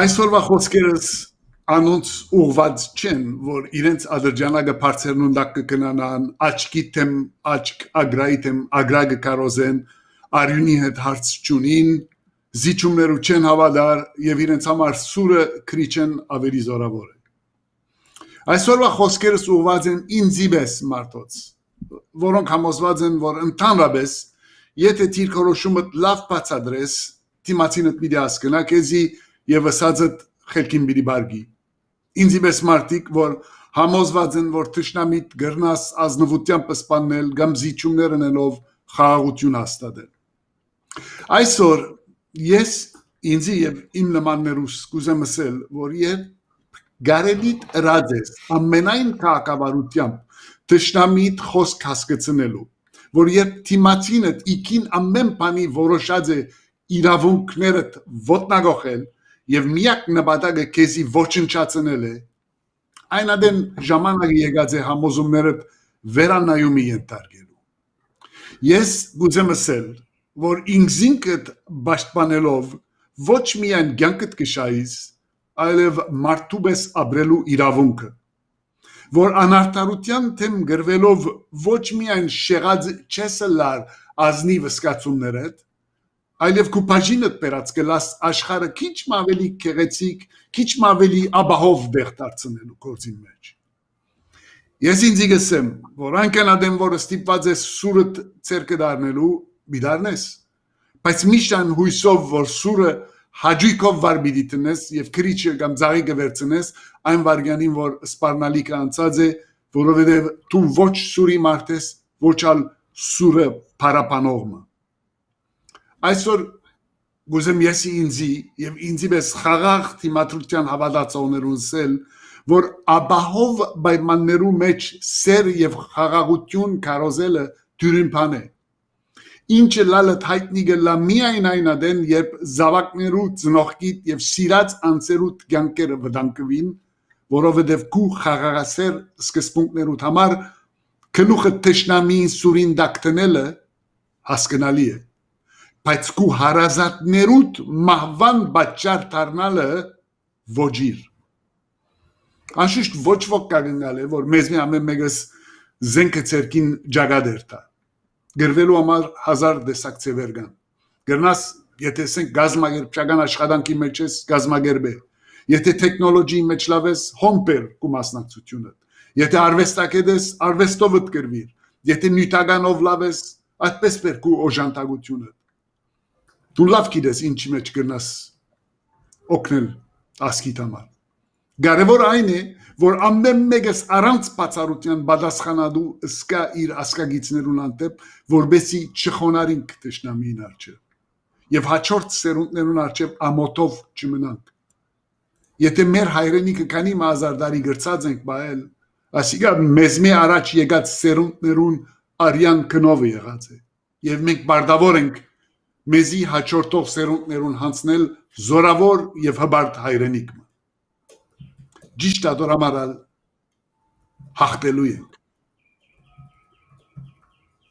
Այսօրվա խոսքերս անոնց ուղված չեն, որ իրենց ադրջանագը բարձրնունդակ կգնանան, աչքի թեմ աչք, ագրայի թեմ ագրագը կարոզեն, արյունի հետ հարց չունին, զիջումներու չեն հավադար եւ իրենց համար սուրը քրիչեն ավելի զորավոր է։ Այսօրվա խոսքերս ուղված են ինձի պես մարդոց, որոնք համոզված են, որ ընդհանրապես եթե դիրքորոշումը լավ բացադրես, դիմացինդ պիտի հասկանա, քեզի եւ ասածդ խելքին պիտի բարգի։ Ինձի պես մարդիկ, որ համոզված են, որ թշնամիտ գրնաս ազնվությամբ սպանել կամ զիջումներ անելով խաղաղություն հաստատել։ Այսօր ես ինձի եւ իմ նմաններուս կուզեմ ասել, որ երբ գարելիտ ռաձես ամենայն քաղաքավարությամբ թշնամիտ խոսք հասկացնելու, որ երբ թիմացինդ իքին ամեն բանի որոշած է իրավունքներդ ոտնագողել եւ միակ նպատակը քեզի ոչնչացնել է, այն ադեն ժամանակը եկած է համոզումներդ վերանայումի ենթարկելու։ Ես գուզեմ ասել, որ ինքզինքդ պաշտպանելով ոչ միայն կյանքդ կշայիս, այլև մարդու պես ապրելու իրավունքը, որ անարդարության թեմ գրվելով ոչ միայն շեղած չես լար ազնիվ սկացումներդ, այլև քու բաժինդ բերած կլաս աշխարհը քիչ ավելի քեղեցիկ, քիչ ավելի աբահով դեղ դարձնելու գործին մեջ։ Ես ինձ գսեմ, որ այնքան ադեմ որ ստիպված ես սուրդ ցերկը դառնելու, բիդարնես, բայց միշտ հույսով որ սուրը հաջույքով վար պիտի տնես եւ քրիչը կամ ծաղիկը վերցնես, այն վարգյանին որ սպառնալիքը անցած է, որովհետեւ դու ոչ սուրի մարդ ես, ոչ ալ սուրը փարապանողը։ Այսօր գուզեմ ես ինձի եւ ինձի պես խաղաղ թիմադրության հավատացողներուն ասել, որ աբահով պայմաններու մեջ սեր եւ խաղաղություն կարոզելը դյուրին բան է։ Ինչը լալդ հայտնի գլա միայն այն ադեն, երբ զավակներու ծնողքիդ եւ սիրած անձերուդ կյանքերը վտանգվին, որովհետեւ քու խաղաղասեր սկզբունքներուդ համար քնուխը թշնամին սուրին դակտնելը հասկանալի է, բայց քու հարազատներուդ մահվան պատճառ դառնալը ոչիր։ Անշուշտ ոչ ոք կգնալ է, որ մեզ մի ամեն մեկս զենքը ցերկին ջագադեր տա։ Գրվելու համար 1000 տեսակ ծևեր կան։ Գրնաս, եթե ասենք գազագերբչական աշխատանքի մեջ ես, գազագերբե։ Եթե տեխնոլոգիի մեջ լավ ես, հոմպեր կու մասնակցությունը։ Եթե արվեստագետ ես, արվեստովդ գրվիր։ Եթե նյութականով լավ ես, այդպես բեր կու օժանդակությունը։ Դու լավ գիտես ինչի մեջ գրնաս օգնել ասկիտ համար։ Կարևոր այն է, որ ամեն մեկս առանց բացառության պատասխանատու սկա իր ասկագիցներուն անտեպ, որբեսի չխոնարինք թշնամիին արջև եւ հաջորդ սերունդներուն արջև ամոթով չմնանք։ Եթե մեր հայրենիքը քանի մազար տարի գրծած ենք բայել, ասիկա մեզ մի առաջ եկած սերունդներուն արյան քնովը եղած է եւ մենք բարդավոր ենք մեզի հաջորդող սերունդներուն հանցնել զորավոր եւ հբարտ հայրենիք։ Ճիշտ ադորամարալ հաղթելու ենք։